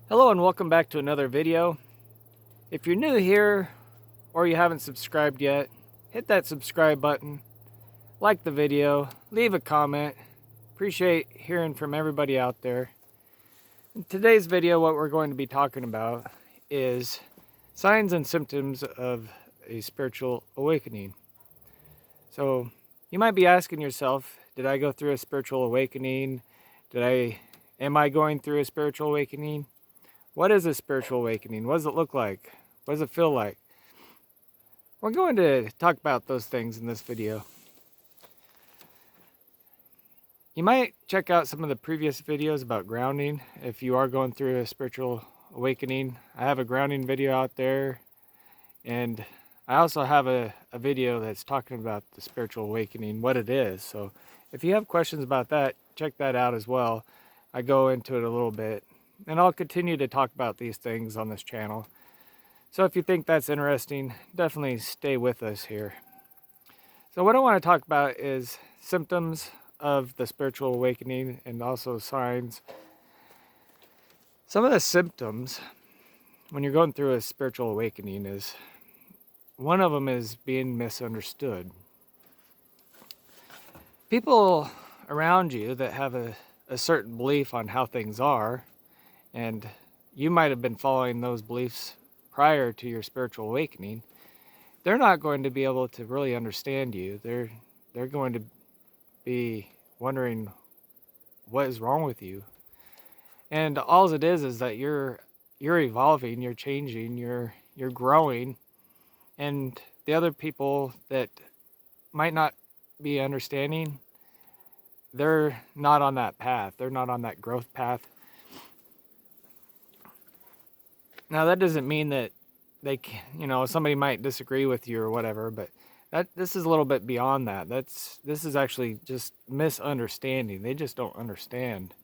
Hello and welcome back to another video. If you're new here or you haven't subscribed yet, hit that subscribe button, like the video, leave a comment. Appreciate hearing from everybody out there. In today's video, what we're going to be talking about is signs and symptoms of a spiritual awakening. So you might be asking yourself, did I go through a spiritual awakening? Am I going through a spiritual awakening? What is a spiritual awakening? What does it look like? What does it feel like? We're going to talk about those things in this video. You might check out some of the previous videos about grounding if you are going through a spiritual awakening. I have a grounding video out there, and I also have a video that's talking about the spiritual awakening, what it is. So if you have questions about that, check that out as well. I go into it a little bit. And I'll continue to talk about these things on this channel. So if you think that's interesting, definitely stay with us here. So what I want to talk about is symptoms of the spiritual awakening and also signs. Some of the symptoms when you're going through a spiritual awakening is, one of them is being misunderstood. People around you that have a certain belief on how things are, and you might have been following those beliefs prior to your spiritual awakening, they're not going to be able to really understand you. They're going to be wondering what is wrong with you. And all it is that you're evolving, you're changing, you're growing, and the other people that might not be understanding, they're not on that path. They're not on that growth path. Now that doesn't mean that somebody might disagree with you or whatever, but this is a little bit beyond that. This is actually just misunderstanding. They just don't understand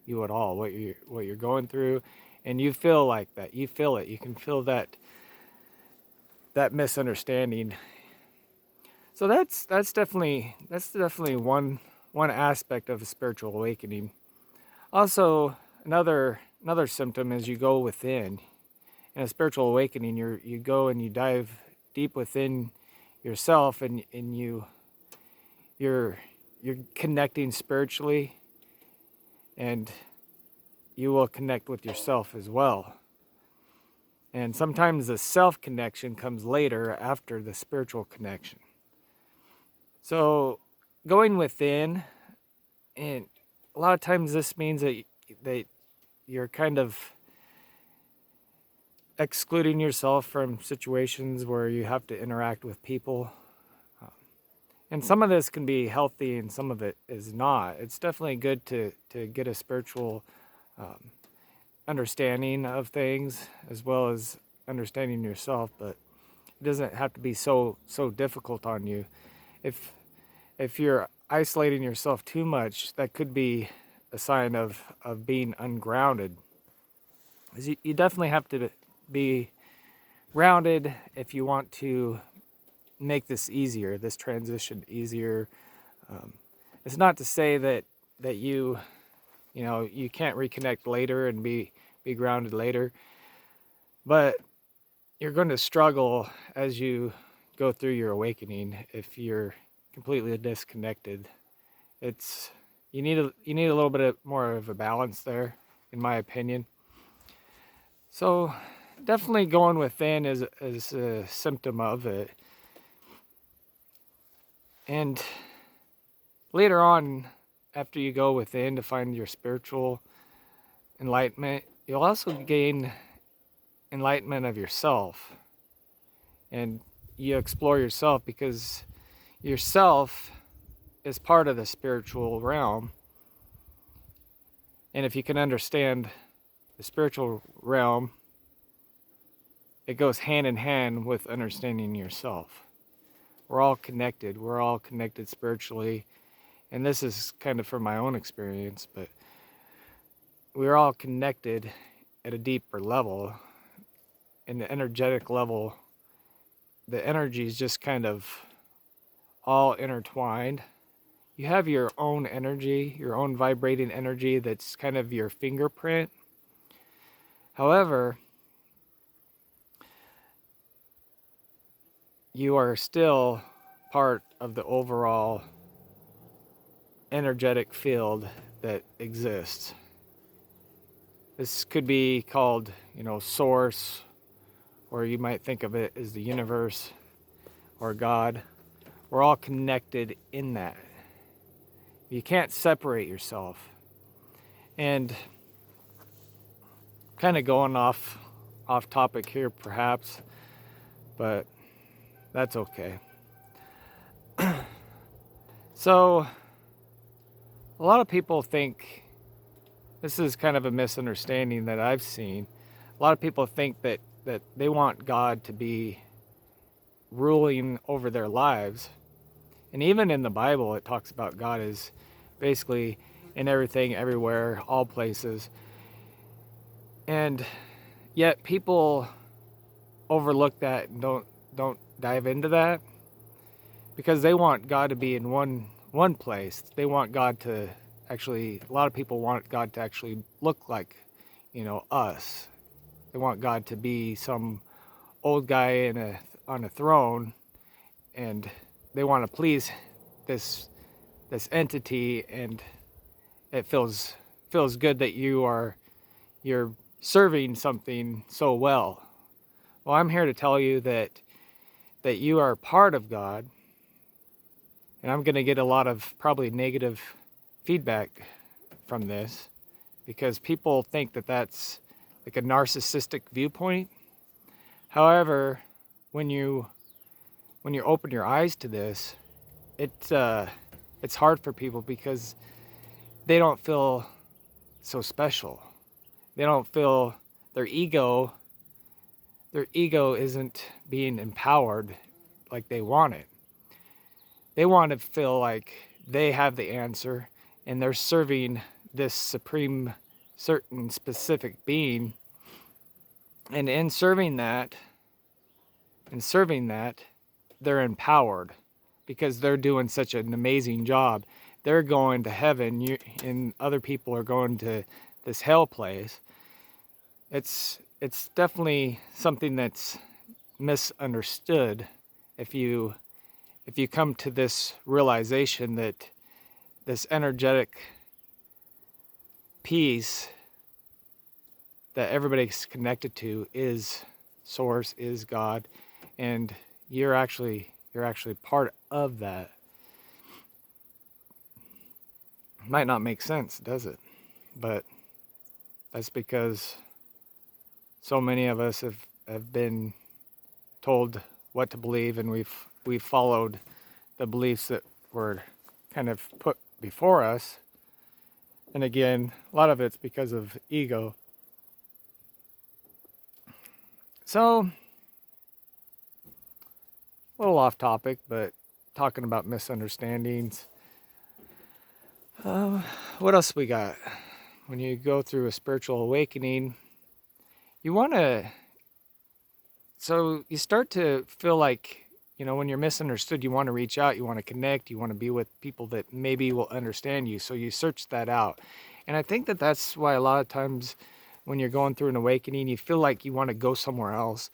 you at all, what you're going through, and you feel like that. You feel it. You can feel that misunderstanding. So that's definitely one aspect of a spiritual awakening. Also, another symptom is you go within. In a spiritual awakening, you go and you dive deep within yourself, and you're connecting spiritually, and you will connect with yourself as well. And sometimes the self connection comes later after the spiritual connection. So going within, and a lot of times this means that you're kind of excluding yourself from situations where you have to interact with people. And some of this can be healthy and some of it is not. It's definitely good to get a spiritual understanding of things as well as understanding yourself, but it doesn't have to be so difficult on you. If you're isolating yourself too much, that could be a sign of being ungrounded. You definitely have to be grounded if you want to make this easier, this transition easier. It's not to say that you can't reconnect later and be grounded later, but you're going to struggle as you go through your awakening if you're completely disconnected. You need a little bit more of a balance there, in my opinion. So definitely going within is a symptom of it. And later on, after you go within to find your spiritual enlightenment, you'll also gain enlightenment of yourself. And you explore yourself, because yourself is part of the spiritual realm. And if you can understand the spiritual realm, it goes hand in hand with understanding yourself. We're all connected. We're all connected spiritually. And this is kind of from my own experience, but we're all connected at a deeper level. In the energetic level, the energy is just kind of all intertwined. You have your own energy, your own vibrating energy that's kind of your fingerprint. However, you are still part of the overall energetic field that exists. This could be called, source, or you might think of it as the universe or God. We're all connected in that. You can't separate yourself. And kind of going off topic here perhaps, but that's okay. So a lot of people think, this is kind of a misunderstanding that I've seen. A lot of people think that they want God to be ruling over their lives. And even in the Bible, it talks about God as basically in everything, everywhere, all places. And yet people overlook that and don't dive into that, because they want God to be in one place. They want God to actually, a lot of people want God to actually look like, us. They want God to be some old guy on a throne, and they want to please this entity, and it feels good that you're serving something so well. Well, I'm here to tell you that you are part of God, and I'm going to get a lot of probably negative feedback from this, because people think that that's like a narcissistic viewpoint. However, when you open your eyes to this, it's hard for people because they don't feel so special. They don't feel their ego isn't being empowered like they want it. They want to feel like they have the answer and they're serving this supreme, certain specific being. And in serving that, they're empowered because they're doing such an amazing job. They're going to heaven, and other people are going to this hell place. It's definitely something that's misunderstood if you come to this realization that this energetic piece that everybody's connected to is source, is God, and you're actually part of that. Might not make sense, does it? But that's because so many of us have been told what to believe, and we've followed the beliefs that were kind of put before us. And again, a lot of it's because of ego. So, a little off topic, but talking about misunderstandings. What else we got? When you go through a spiritual awakening, so you start to feel like, when you're misunderstood, you want to reach out, you want to connect, you want to be with people that maybe will understand you. So you search that out. And I think that that's why a lot of times when you're going through an awakening, you feel like you want to go somewhere else.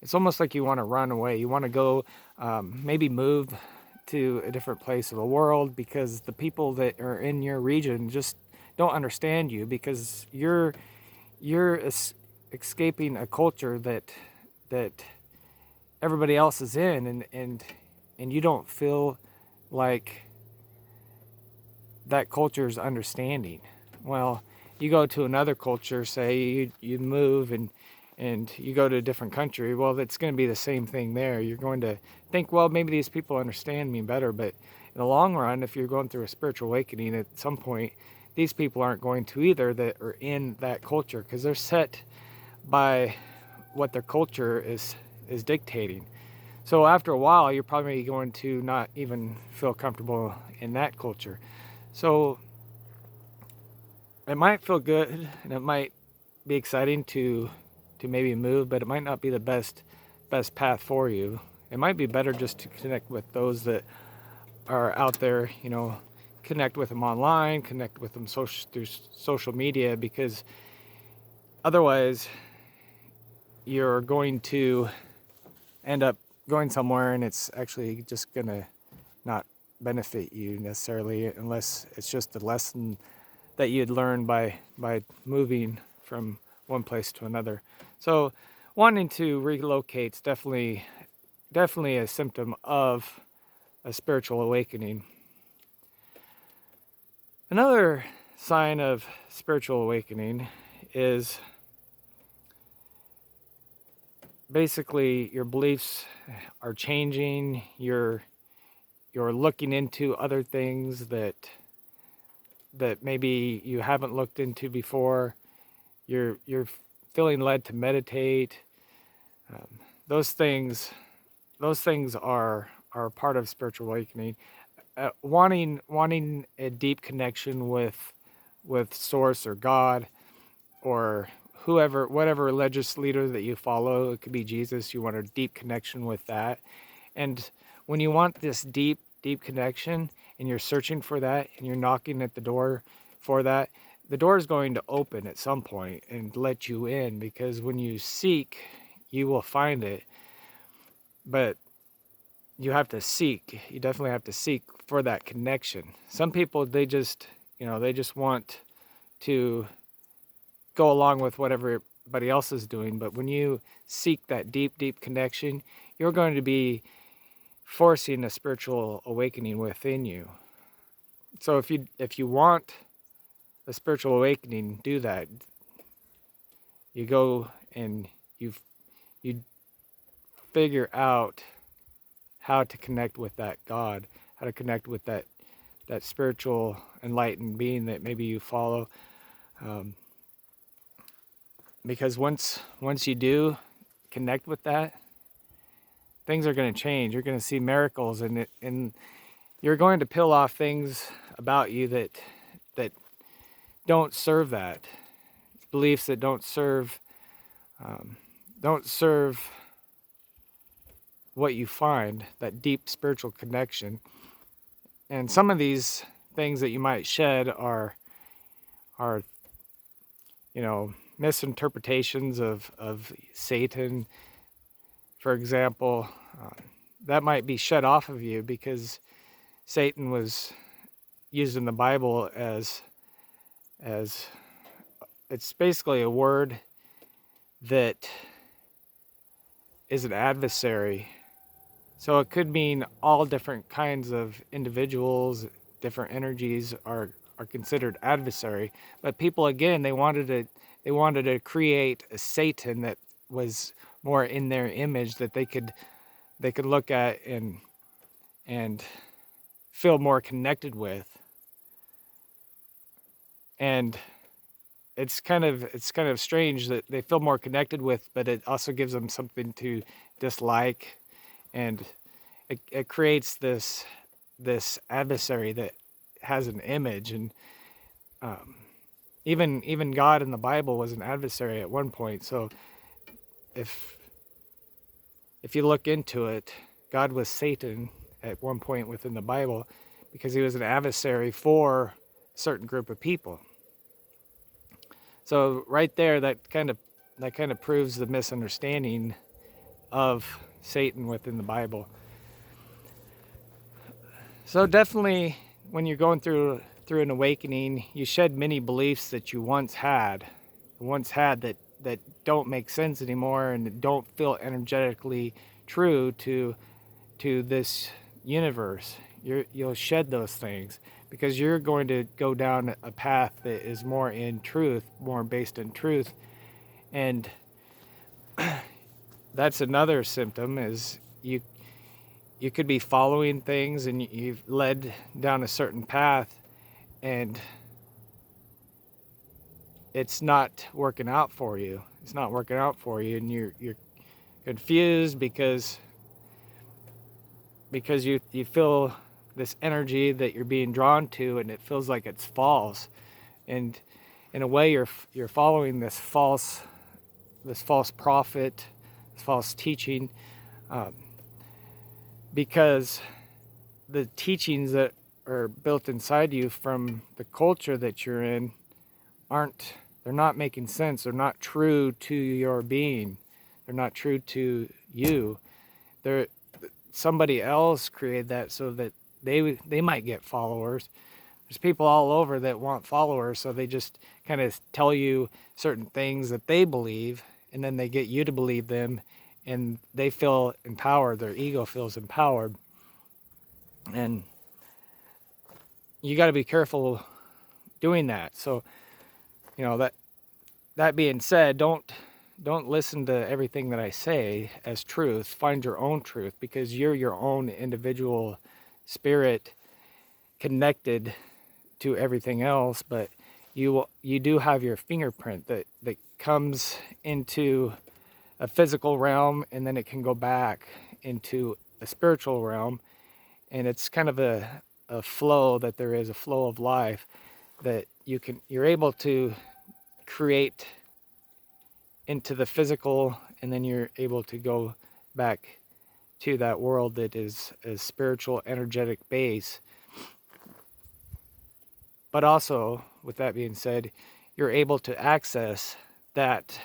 It's almost like you want to run away. You want to go, maybe move to a different place of the world, because the people that are in your region just don't understand you, because you're escaping a culture that everybody else is in, and you don't feel like that culture's understanding. Well, you go to another culture, say you move and you go to a different country, well, it's going to be the same thing there. You're going to think, well, maybe these people understand me better, but in the long run, if you're going through a spiritual awakening, at some point, these people aren't going to either that are in that culture, because they're set by what their culture is dictating. So after a while, you're probably going to not even feel comfortable in that culture. So it might feel good and it might be exciting to maybe move, but it might not be the best path for you. It might be better just to connect with those that are out there, connect with them online, connect with them through social media, because Otherwise, you're going to end up going somewhere and it's actually just going to not benefit you necessarily, unless it's just a lesson that you'd learn by moving from one place to another. So wanting to relocate is definitely a symptom of a spiritual awakening. Another sign of spiritual awakening is basically your beliefs are changing. You're looking into other things that maybe you haven't looked into before. You're feeling led to meditate. Those things are part of spiritual awakening. Wanting a deep connection with Source or God or whatever religious leader that you follow. It could be Jesus. You want a deep connection with that. And when you want this deep connection and you're searching for that and you're knocking at the door for that, the door is going to open at some point and let you in, because when you seek, you will find it. But you have to seek. You definitely have to seek for that connection. Some people, they just want to go along with what everybody else is doing. But when you seek that deep connection, you're going to be forcing a spiritual awakening within you. So if you want a spiritual awakening, do that. You go and you figure out how to connect with that God, how to connect with that spiritual enlightened being that maybe you follow. Because once you do connect with that, things are going to change. You're going to see miracles, and you're going to peel off things about you that don't serve that. Beliefs that don't serve what you find, that deep spiritual connection. And some of these things that you might shed are misinterpretations of Satan, for example. That might be shed off of you, because Satan was used in the Bible as it's basically a word that is an adversary. So it could mean all different kinds of individuals, different energies are considered adversary. But people, again, they wanted to create a Satan that was more in their image, that they could look at and feel more connected with. And it's kind of strange that they feel more connected with, but it also gives them something to dislike, and it creates this adversary that has an image. And even God in the Bible was an adversary at one point. So if you look into it, God was Satan at one point within the Bible, because he was an adversary for a certain group of people. So right there, that kind of proves the misunderstanding of Satan within the Bible. So definitely, when you're going through an awakening, you shed many beliefs that you once had that don't make sense anymore and don't feel energetically true to this universe. You'll shed those things, because you're going to go down a path that is more in truth, more based in truth. And that's another symptom, is you could be following things and you've led down a certain path, and it's not working out for you. It's not working out for you, and you're confused because you feel this energy that you're being drawn to, and it feels like it's false. And in a way, you're following this false prophet, this false teaching, because the teachings that are built inside you from the culture that you're in aren't They're not making sense. They're not true to your being. They're not true to you. They're somebody else created that so that they might get followers. There's people all over that want followers, so they just kind of tell you certain things that they believe, and then they get you to believe them, and they feel empowered. Their ego feels empowered, and you got to be careful doing that. So, that being said, don't listen to everything that I say as truth. Find your own truth, because you're your own individual spirit connected to everything else, but you do have your fingerprint that comes into a physical realm, and then it can go back into a spiritual realm, and it's kind of a flow, that there is a flow of life that you're able to create into the physical, and then you're able to go back to that world that is a spiritual, energetic base. But also, with that being said, you're able to access that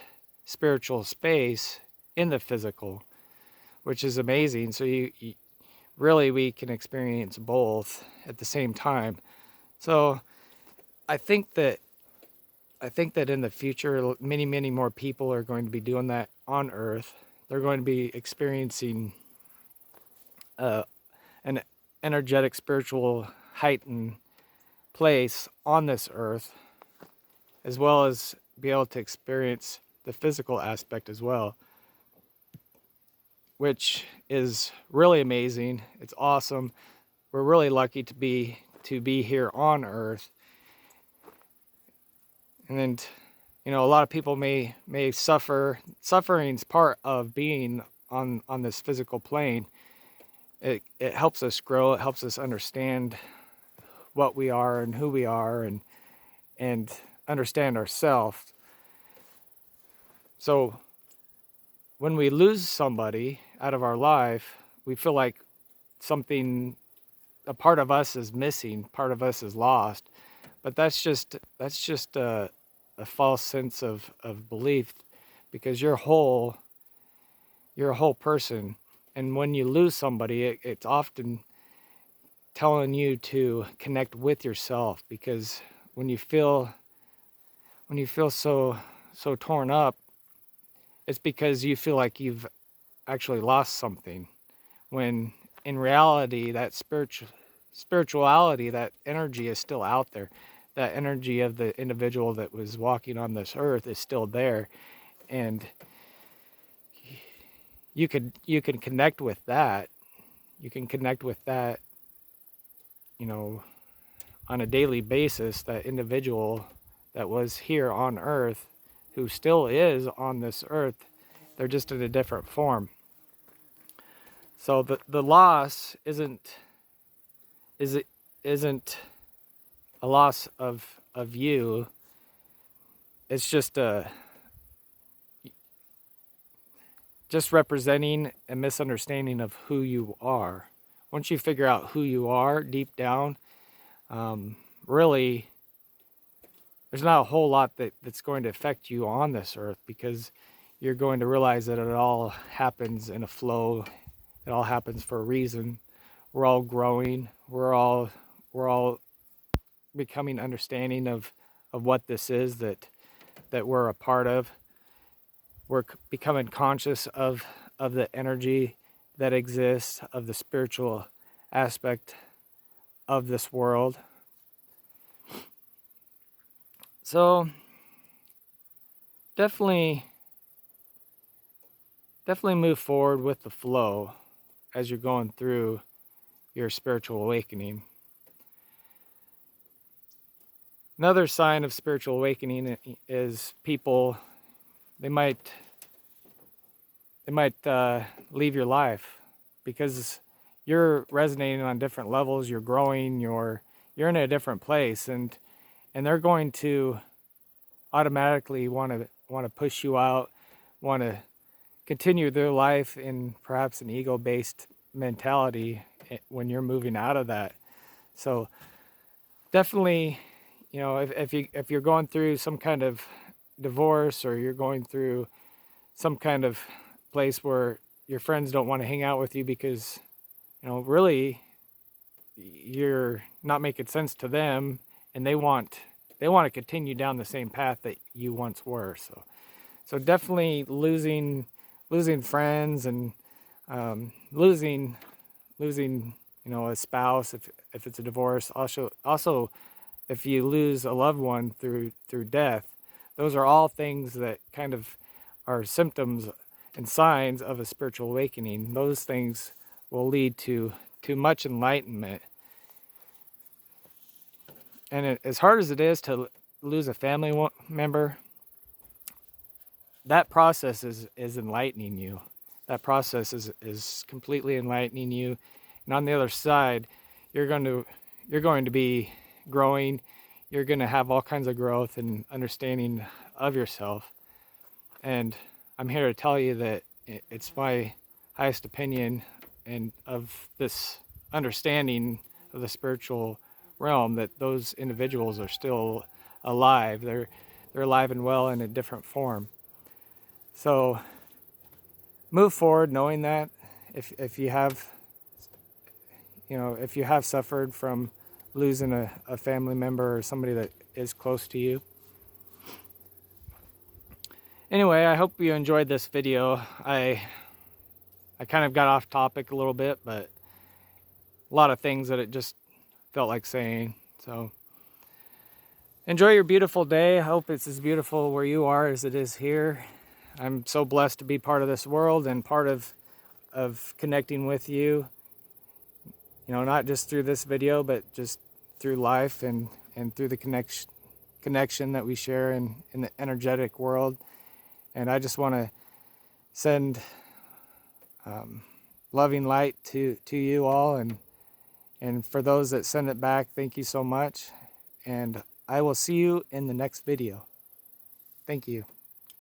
spiritual space in the physical, which is amazing. So you really, we can experience both at the same time. So I think that in the future, many more people are going to be doing that on Earth. They're going to be experiencing an energetic, spiritual, heightened place on this Earth, as well as be able to experience the physical aspect as well, which is really amazing. It's awesome. We're really lucky to be here on Earth. And a lot of people may suffer. Suffering's part of being on this physical plane. It helps us grow. It helps us understand what we are and who we are, and understand ourselves. So when we lose somebody out of our life, we feel like a part of us is missing, part of us is lost. But that's just a false sense of belief, because you're a whole person. And when you lose somebody, it's often telling you to connect with yourself, because when you feel so torn up, it's because you feel like you've actually lost something, when in reality that spirituality, that energy is still out there. That energy of the individual that was walking on this earth is still there, and you can connect with that. You can connect with that, on a daily basis. That individual that was here on earth, who still is on this earth, they're just in a different form. So the loss isn't a loss of you. It's just representing a misunderstanding of who you are. Once you figure out who you are deep down, really, there's not a whole lot that's going to affect you on this earth, because you're going to realize that it all happens in a flow. It all happens for a reason. We're all growing. We're all becoming understanding of what this is that we're a part of. We're becoming conscious of the energy that exists, of the spiritual aspect of this world. So definitely move forward with the flow as you're going through your spiritual awakening. Another sign of spiritual awakening is people, they might leave your life, because you're resonating on different levels. You're growing. You're in a different place, and they're going to automatically want to push you out, want to continue their life in perhaps an ego-based mentality when you're moving out of that. So definitely, if you're going through some kind of divorce, or you're going through some kind of place where your friends don't want to hang out with you because, really you're not making sense to them, and they want to continue down the same path that you once were. So definitely losing friends, and losing a spouse if it's a divorce. Also if you lose a loved one through death, those are all things that kind of are symptoms and signs of a spiritual awakening. Those things will lead to much enlightenment. And as hard as it is to lose a family member, that process is enlightening you. That process is completely enlightening you. And on the other side, you're going to be growing. You're going to have all kinds of growth and understanding of yourself. And I'm here to tell you that it's my highest opinion and of this understanding of the spiritual realm that those individuals are still alive. They're alive and well in a different form. So move forward knowing that if you have suffered from losing a family member or somebody that is close to you. Anyway, I hope you enjoyed this video. I kind of got off topic a little bit, but a lot of things that it just felt like saying. So enjoy your beautiful day. I hope it's as beautiful where you are as it is here. I'm so blessed to be part of this world and part of connecting with you. Not just through this video, but just through life and through the connection that we share in the energetic world. And I just want to send loving light to you all, and for those that send it back, thank you so much. And I will see you in the next video. Thank you.